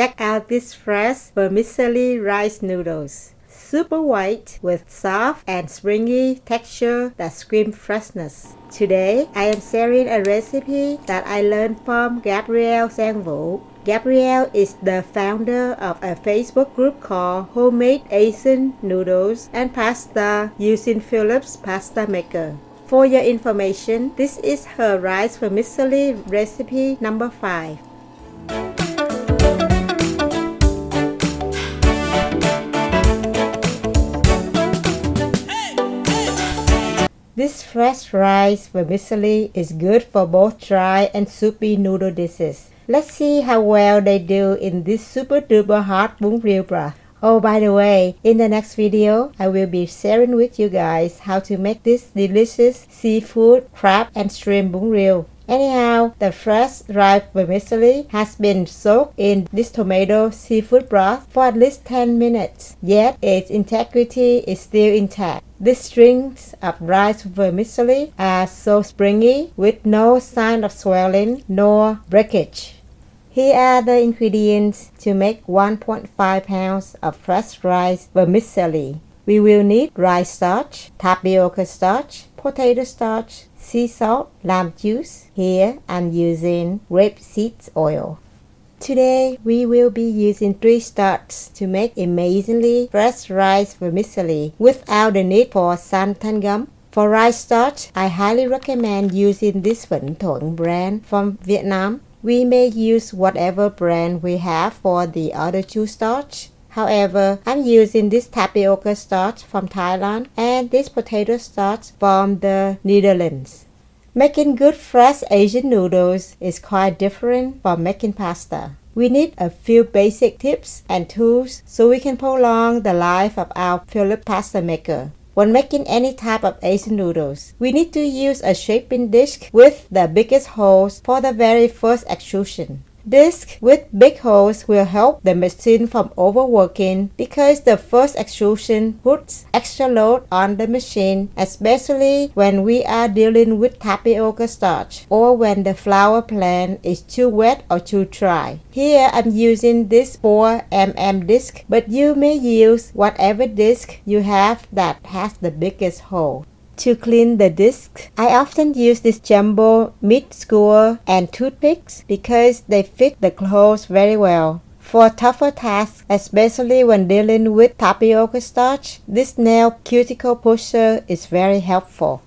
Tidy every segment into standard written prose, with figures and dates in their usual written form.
Check out these fresh vermicelli rice noodles. Super white with soft and springy texture that screams freshness. Today, I am sharing a recipe that I learned from Gabrielle Sen Vu. Gabrielle is the founder of a Facebook group called Homemade Asian Noodles and Pasta using Philips Pasta Maker. For your information, this is her rice vermicelli recipe number 5. This fresh rice vermicelli is good for both dry and soupy noodle dishes. Let's see how well they do in this super duper hot bún riêu broth. Oh, by the way, in the next video, I will be sharing with you guys how to make this delicious seafood, crab and shrimp bún riêu. Anyhow, the fresh rice vermicelli has been soaked in this tomato seafood broth for at least 10 minutes, yet its integrity is still intact. The strings of rice vermicelli are so springy with no sign of swelling nor breakage. Here are the ingredients to make 1.5 pounds of fresh rice vermicelli. We will need rice starch, tapio starch, potato starch, sea salt, lime juice. Here I'm using rapeseed oil. Today we will be using 3 starches to make amazingly fresh rice vermicelli without the need for Xanthan Gum. For rice starch, I highly recommend using this Vĩnh Thuận brand from Vietnam. We may use whatever brand we have for the other 2 starch. However, I'm using this tapioca starch from Thailand and this potato starch from the Netherlands. Making good fresh Asian noodles is quite different from making pasta. We need a few basic tips and tools so we can prolong the life of our Philips pasta maker. When making any type of Asian noodles, we need to use a shaping disc with the biggest holes for the very first extrusion. Discs with big holes will help the machine from overworking because the first extrusion puts extra load on the machine, especially when we are dealing with tapioca starch or when the flour plant is too wet or too dry. Here I'm using this 4mm disc, but you may use whatever disc you have that has the biggest hole. To clean the discs, I often use this jumbo meat skewer and toothpicks because they fit the clothes very well. For tougher tasks, especially when dealing with tapioca starch, this nail cuticle pusher is very helpful.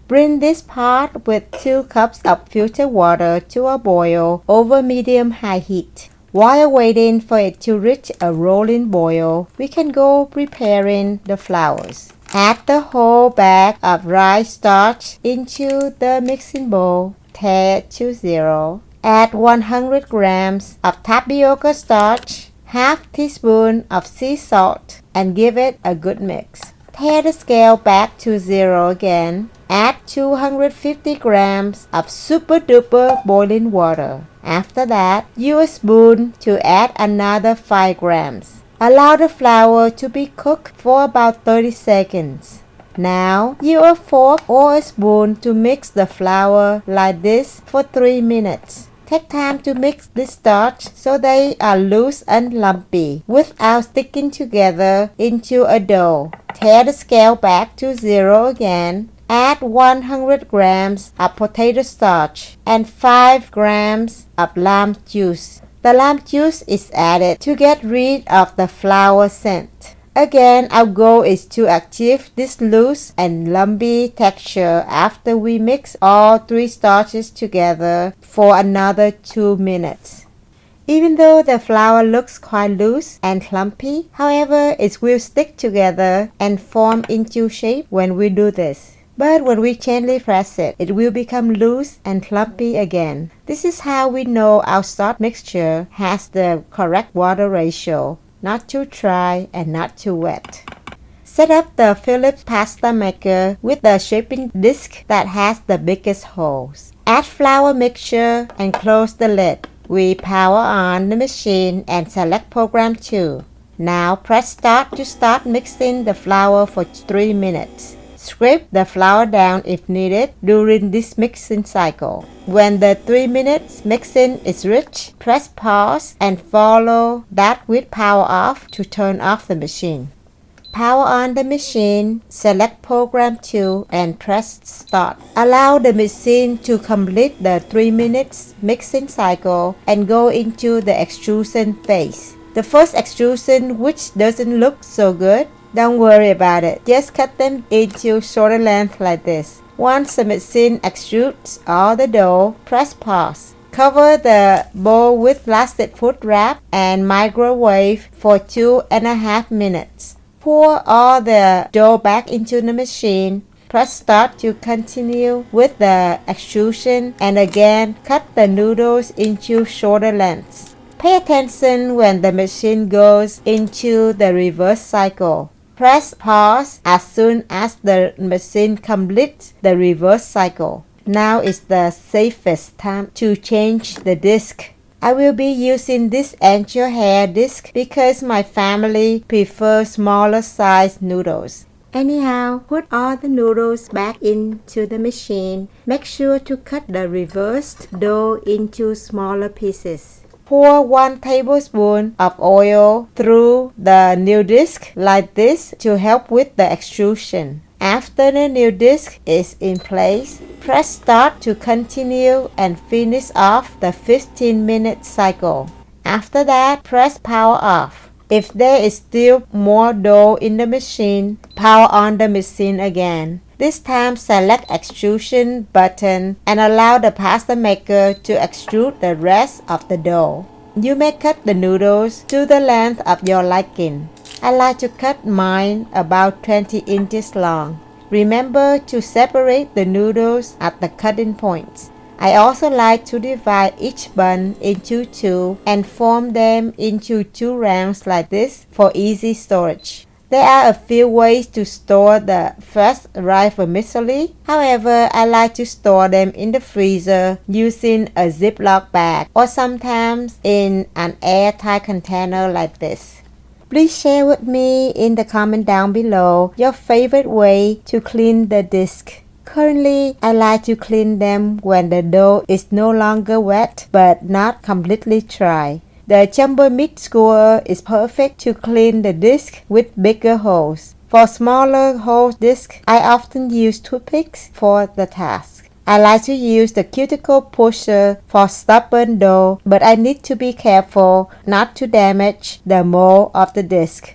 Bring this pot with 2 cups of filtered water to a boil over medium-high heat. While waiting for it to reach a rolling boil, we can go preparing the flours. Add the whole bag of rice starch into the mixing bowl. Tare to 0. Add 100 grams of tapioca starch, half teaspoon of sea salt, and give it a good mix. Tare the scale back to 0 again. Add 250 grams of super duper boiling water. After that, use a spoon to add another 5 grams. Allow the flour to be cooked for about 30 seconds. Now, use a fork or a spoon to mix the flour like this for 3 minutes. Take time to mix the starch so they are loose and lumpy without sticking together into a dough. Tare the scale back to 0 again. Add 100 grams of potato starch and 5 grams of lime juice. The lime juice is added to get rid of the flour scent. Again, our goal is to achieve this loose and lumpy texture after we mix all 3 starches together for another 2 minutes. Even though the flour looks quite loose and clumpy, however, it will stick together and form into shape when we do this. But when we gently press it, it will become loose and clumpy again. This is how we know our starch mixture has the correct water ratio, not too dry and not too wet. Set up the Philips pasta maker with the shaping disc that has the biggest holes. Add flour mixture and close the lid. We power on the machine and select Program 2. Now press Start to start mixing the flour for 3 minutes. Scrape the flour down if needed during this mixing cycle. When the 3 minutes mixing is reached, press pause and follow that with power off to turn off the machine. Power on the machine, select Program 2 and press Start. Allow the machine to complete the 3 minutes mixing cycle and go into the extrusion phase. The first extrusion, which doesn't look so good, don't worry about it. Just cut them into shorter length like this. Once the machine extrudes all the dough, press pause. Cover the bowl with plastic food wrap and microwave for 2.5 minutes. Pour all the dough back into the machine. Press Start to continue with the extrusion and again cut the noodles into shorter lengths. Pay attention when the machine goes into the reverse cycle. Press pause as soon as the machine completes the reverse cycle. Now is the safest time to change the disc. I will be using this angel hair disc because my family prefers smaller size noodles. Anyhow, put all the noodles back into the machine. Make sure to cut the reversed dough into smaller pieces. Pour 1 tablespoon of oil through the new disc like this to help with the extrusion. After the new disc is in place, press Start to continue and finish off the 15-minute cycle. After that, press power off. If there is still more dough in the machine, power on the machine again. This time, select Extrusion button and allow the pasta maker to extrude the rest of the dough. You may cut the noodles to the length of your liking. I like to cut mine about 20 inches long. Remember to separate the noodles at the cutting points. I also like to divide each bun into 2 and form them into 2 rounds like this for easy storage. There are a few ways to store the fresh rice vermicelli. However, I like to store them in the freezer using a Ziploc bag or sometimes in an airtight container like this. Please share with me in the comment down below your favorite way to clean the disc. Currently, I like to clean them when the dough is no longer wet but not completely dry. The jumbo meat skewer is perfect to clean the disc with bigger holes. For smaller hole discs, I often use toothpicks for the task. I like to use the cuticle pusher for stubborn dough, but I need to be careful not to damage the mold of the disc.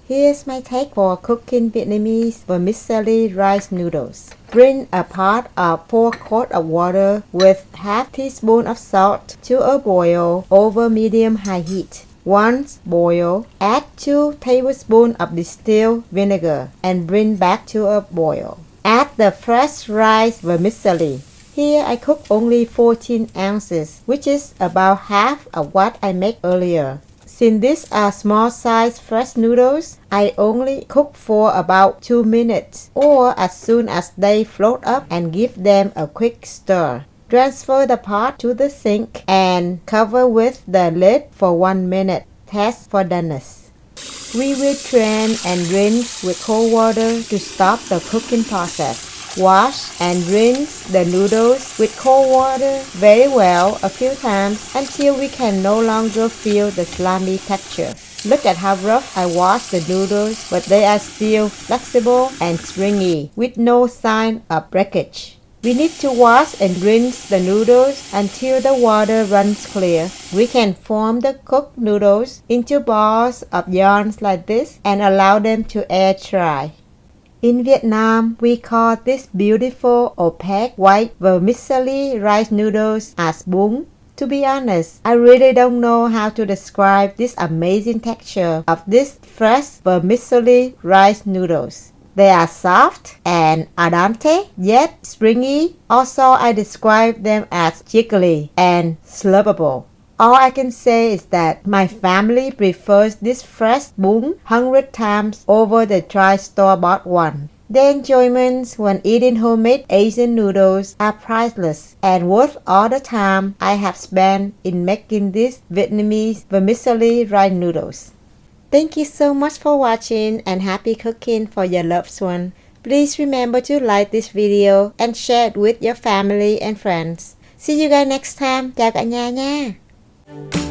Here's my take for cooking Vietnamese vermicelli rice noodles. Bring a pot or 4 quarts of water with half teaspoon of salt to a boil over medium-high heat. Once boiled, add 2 tablespoons of distilled vinegar and bring back to a boil. Add the fresh rice vermicelli. Here I cook only 14 ounces, which is about half of what I made earlier. Since these are small size fresh noodles, I only cook for about 2 minutes or as soon as they float up and give them a quick stir. Transfer the pot to the sink and cover with the lid for 1 minute. Test for doneness. We will drain and rinse with cold water to stop the cooking process. Wash and rinse the noodles with cold water very well a few times until we can no longer feel the slimy texture. Look at how rough I washed the noodles, but they are still flexible and springy with no sign of breakage. We need to wash and rinse the noodles until the water runs clear. We can form the cooked noodles into balls of yarns like this and allow them to air dry. In Vietnam, we call this beautiful opaque white vermicelli rice noodles as bún. To be honest, I really don't know how to describe this amazing texture of this fresh vermicelli rice noodles. They are soft and al dente, yet springy. Also, I describe them as jiggly and slurpable. All I can say is that my family prefers this fresh bún 100 times over the dry store-bought one. The enjoyments when eating homemade Asian noodles are priceless and worth all the time I have spent in making these Vietnamese vermicelli rice noodles. Thank you so much for watching and happy cooking for your loved one. Please remember to like this video and share it with your family and friends. See you guys next time. Chào cả nhà nha.